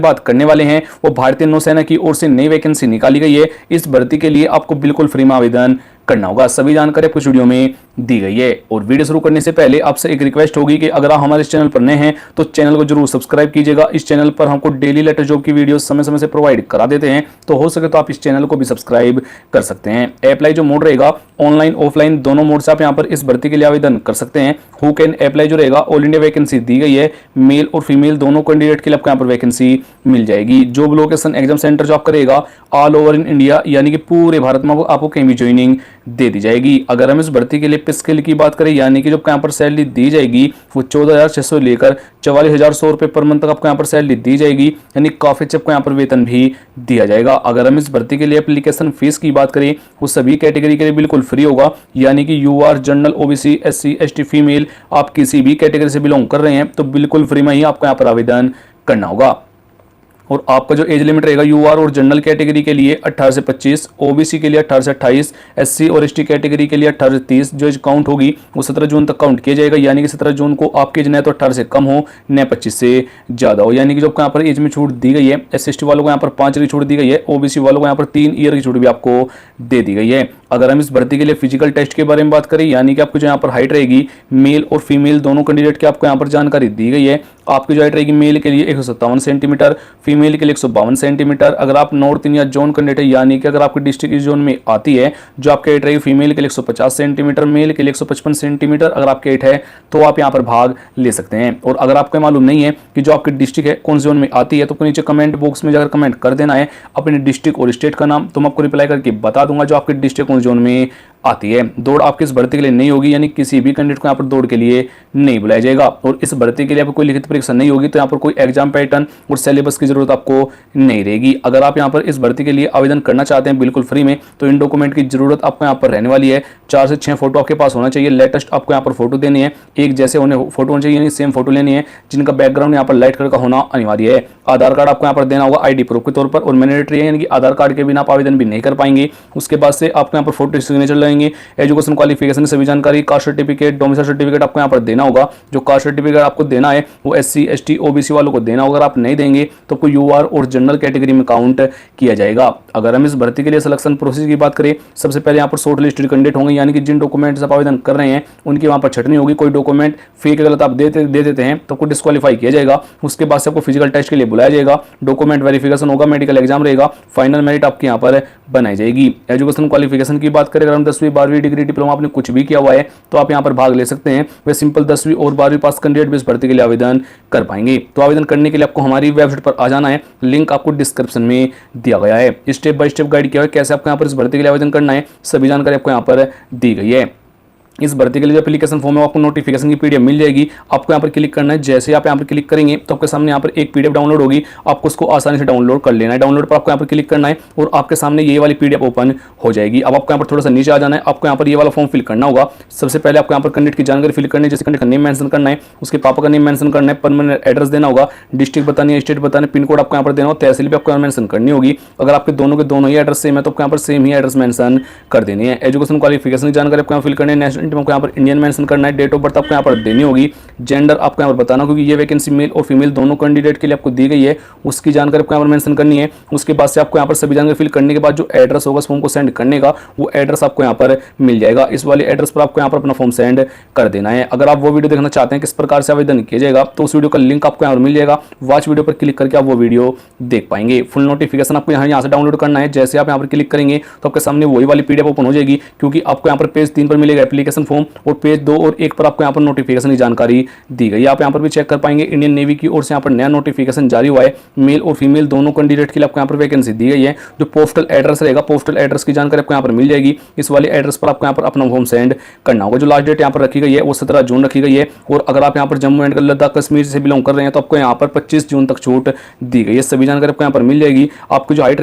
बात करने वाले हैं वो भारतीय नौसेना की ओर से नई वैकेंसी निकाली गई है। इस भर्ती के लिए आपको बिल्कुल फ्री में आवेदन करना होगा। सभी जानकारी आपको इस वीडियो में दी गई है। और वीडियो शुरू करने से पहले आपसे एक रिक्वेस्ट होगी कि अगर आप हमारे इस चैनल पर नए हैं तो चैनल को जरूर सब्सक्राइब कीजिएगा। इस चैनल पर हमको डेली लेटेस्ट जॉब की वीडियो समय समय से प्रोवाइड करा देते हैं, तो हो सके तो आप इस चैनल को भी सब्सक्राइब कर सकते हैं। अप्लाई जो मोड रहेगा ऑनलाइन ऑफलाइन दोनों मोड से आप यहाँ पर इस भर्ती के लिए आवेदन कर सकते हैं। हु कैन अप्लाई जो रहेगा ऑल इंडिया वैकेंसी दी गई है, मेल और फीमेल दोनों कैंडिडेट के लिए आपको यहाँ पर वैकेंसी मिल जाएगी। जॉब लोकेशन एग्जाम सेंटर जो आप करेगा ऑल ओवर इन इंडिया, यानी कि पूरे भारत में आपको कहीं भी ज्वाइनिंग दे दी जाएगी। अगर हम इस भर्ती के लिए पे स्केल की बात करें, यानी कि जो यहाँ पर सैलरी दी जाएगी वो 14,600 लेकर 44,100 रुपए पर मंथ तक आपको यहाँ पर सैलरी दी जाएगी, यानी काफी अच्छे आपको यहाँ पर वेतन भी दिया जाएगा। अगर हम इस भर्ती के लिए एप्लीकेशन फीस की बात करें वो सभी कैटेगरी के लिए बिल्कुल फ्री होगा, यानी कि UR general OBC SC ST female आप किसी भी कैटेगरी से बिलोंग कर रहे हैं तो बिल्कुल फ्री में ही आपको यहाँ पर आवेदन करना होगा। और आपका जो एज लिमिट रहेगा यूआर और जनरल कैटेगरी के लिए 18 से 25, ओबीसी के लिए 18 से 28, एससी और एसटी कैटेगरी के लिए 18 से 30। जो एज काउंट होगी वो 17 जून तक काउंट किया जाएगा, यानी कि 17 जून को आपकी एज न तो 18 से कम हो न 25 से ज्यादा हो, यानी कि जो यहाँ पर एज में छूट दी गई है एससी एसटी वालों को यहाँ पर 5 की छूट दी गई है, ओबीसी वालों को यहाँ पर 3 ईयर की छूट भी आपको दे दी गई है। अगर हम इस भर्ती के लिए फिजिकल टेस्ट के बारे में बात करें, यानी कि आपको जो यहाँ पर हाइट रहेगी मेल और फीमेल दोनों कैंडिडेट की आपको यहाँ पर जानकारी दी गई है। आपकी जो हाइट रहेगी मेल के लिए 157 सेंटीमीटर, फीमेल के लिए 152 सेंटीमीटर। अगर आप नॉर्थ इंडिया जोन कैंडिडेट है, यानी कि अगर आपकी डिस्ट्रिक्ट इस जोन में आती है, जो आपकी हाइट रहेगी फीमेल के लिए 150 सेंटीमीटर, मेल के लिए 155 सेंटीमीटर अगर आपकी हाइट है तो आप यहाँ पर भाग ले सकते हैं। और अगर आपको मालूम नहीं है कि जो आपकी डिस्ट्रिक्ट है कौन जोन में आती है तो नीचे कमेंट बॉक्स में जाकर कमेंट कर देना है अपने डिस्ट्रिक्ट और स्टेट का नाम, तो मैं आपको रिप्लाई करके बता दूंगा जो आपकी डिस्ट्रिक्ट कौन जोन में आती है। दौड़ आपकी इस भर्ती के लिए नहीं होगी, यानी किसी भी कैंडिडेट को यहाँ पर दौड़ के लिए नहीं बुलाया जाएगा। और इस भर्ती के लिए आपको कोई लिखित परीक्षा नहीं होगी, तो यहाँ पर कोई एग्जाम पैटर्न और सिलेबस की जरूरत आपको नहीं रहेगी। अगर आप यहाँ पर इस भर्ती के लिए आवेदन करना चाहते हैं बिल्कुल फ्री में, तो इन डॉक्यूमेंट की जरूरत आपको यहाँ पर रहने वाली है। 4 से 6 फोटो आपके पास होना चाहिए, लेटेस्ट आपको यहाँ पर फोटो देनी है, एक जैसे फोटो होने चाहिए, सेम फोटो लेनी है, जिनका बैकग्राउंड यहाँ पर लाइट कलर का होना अनिवार्य है। आधार कार्ड आपको यहाँ पर देना होगा आईडी प्रूफ के तौर पर, और मैंडेटरी है, यानी कि आधार कार्ड के बिना आप आवेदन भी नहीं कर पाएंगे। उसके बाद से आपको यहाँ पर फोटो सिग्नेचर लगेंगे, एजुकेशन क्वालिफिकेशन सभी जानकारी, कास्ट सर्टिफिकेट, डोमिसाइल सर्टिफिकेट आपको यहाँ पर देना होगा। जो कास्ट सर्टिफिकेट आपको देना है वो एससी एसटी ओबीसी वालों को देना होगा। अगर आप नहीं देंगे तो आपको यूआर और जनरल कैटेगरी में काउंट किया जाएगा। अगर हम इस भर्ती के लिए सिलेक्शन प्रोसेस की बात करें, सबसे पहले यहाँ पर शॉर्ट लिस्टेड कैंडिडेट होंगे, यानी कि जिन डॉक्यूमेंट्स आप आवेदन कर रहे हैं उनकी वहाँ पर छटनी होगी। कोई डॉक्यूमेंट फेक गलत आप दे देते हैं तो आपको डिस्क्वालीफाई किया जाएगा। उसके बाद से आपको फिजिकल टेस्ट के लिए बुलाया जाएगा, डॉक्यूमेंट वेरिफिकेशन होगा, मेडिकल एग्जाम रहेगा, फाइनल मेरिट आपकी यहाँ पर बनाई जाएगी। एजुकेशन क्वालिफिकेशन की बात करें, अगर हम 10वीं 12वीं डिग्री डिप्लोमा आपने कुछ भी किया हुआ है तो आप यहाँ पर भाग ले सकते हैं। वे सिंपल 10वीं और 12वीं पास कैंडिडेट भी इस भर्ती के लिए आवेदन कर पाएंगे। तो आवेदन करने के लिए आपको हमारी वेबसाइट पर आ जाना है, लिंक आपको डिस्क्रिप्शन में दिया गया है। स्टेप बाय स्टेप गाइड किया है कैसे आपको यहाँ पर इस भर्ती के लिए आवेदन करना है, सभी जानकारी आपको यहाँ पर दी गई है। इस भर्ती के लिए जो एप्लीकेशन फॉर्म है आपको नोटिफिकेशन की पीडीएफ मिल जाएगी। आपको यहाँ पर क्लिक करना है, जैसे आप यहाँ पर क्लिक करेंगे तो आपके सामने यहाँ पर एक पीडीएफ डाउनलोड होगी, आपको उसको आसानी से डाउनलोड कर लेना है। डाउनलोड पर आपको यहाँ पर क्लिक करना है और आपके सामने ये वाली पीडीएफ ओपन हो जाएगी। अब आपको यहाँ पर थोड़ा सा नीचे आ जाना है, आपको यहाँ पर ये वाला फॉर्म फिल करना होगा। सबसे पहले आपको यहाँ पर कैंडिडेट की जानकारी फिल करनी है, जैसे कैंडिडेट का नेम मेंशन करना है, उसके पापा का नेम मेंशन करना है, परमानेंट एड्रेस देना होगा, डिस्ट्रिक्ट बतानी है, स्टेट बताना है, पिन कोड आपको यहाँ पर देना होगा, तहसील भी आपको यहाँ मेंशन करनी होगी। अगर आपके दोनों के दोनों ही एड्रेस सेम है तो आपको यहाँ पर सेम ही एड्रेस मेंशन कर देनी है। एजुकेशन क्वालिफिकेशन की जानकारी आपको यहाँ फिल करनी है, नेशनलिटी आपको यहाँ पर इंडियन मेंशन करना है, डेट ऑफ बर्थ आपको यहाँ पर देनी होगी, जेंडर आपको यहाँ पर बताना, क्योंकि ये वैकेंसी मेल और फीमेल दोनों कैंडिडेट के लिए आपको दी गई है, उसकी जानकारी आपको यहाँ पर मेंशन करनी है। उसके बाद से आपको यहाँ पर सभी जानकारी फिल करने के बाद जो एड्रेस होगा फॉर्म को सेंड करने का, वो एड्रेस आपको यहाँ पर मिल जाएगा। इस वाले एड्रेस पर आपको यहाँ पर अपना फॉर्म सेंड कर देना है। अगर आप वो वीडियो देखना चाहते हैं किस प्रकार से आवेदन किया जाएगा तो उस वीडियो का लिंक आपको यहाँ पर मिल जाएगा, वॉच वीडियो पर क्लिक करके आप वो वीडियो देख पाएंगे। फुल नोटिफिकेशन आपको यहाँ से डाउनलोड करना है, जैसे आप यहाँ पर क्लिक करेंगे तो आपके सामने वही वाली पीडीएफ ओपन हो जाएगी, क्योंकि आपको यहाँ पर पेज 3 पर मिलेगा एप्लीकेशन फॉर्म और पेज 2 और 1 पर आपको यहाँ पर नोटिफिकेशन की जानकारी दी गई है। आप यहाँ पर भी चेक कर पाएंगे, इंडियन नेवी की ओर से यहाँ पर नया नोटिफिकेशन जारी हुआ है, मेल और फीमेल दोनों कैंडिडेट के लिए आपको यहाँ पर वैकेंसी दी गई है। जो पोस्टल एड्रेस रहेगा, पोस्टल एड्रेस की जानकारी आपको यहाँ पर मिल जाएगी। इस वाले एड्रेस पर आपको यहाँ पर अपना फॉर्म सेंड करना होगा। जो लास्ट डेट यहाँ पर रखी गई है वो 17 जून रखी गई है, और अगर आप यहाँ पर जम्मू एंड लद्दाख कश्मीर से बिलोंग कर रहे हैं तो आपको यहाँ पर 25 जून तक छूट दी गई है। सभी जानकारी आपको यहाँ पर मिल जाएगी। आपको जो हाइट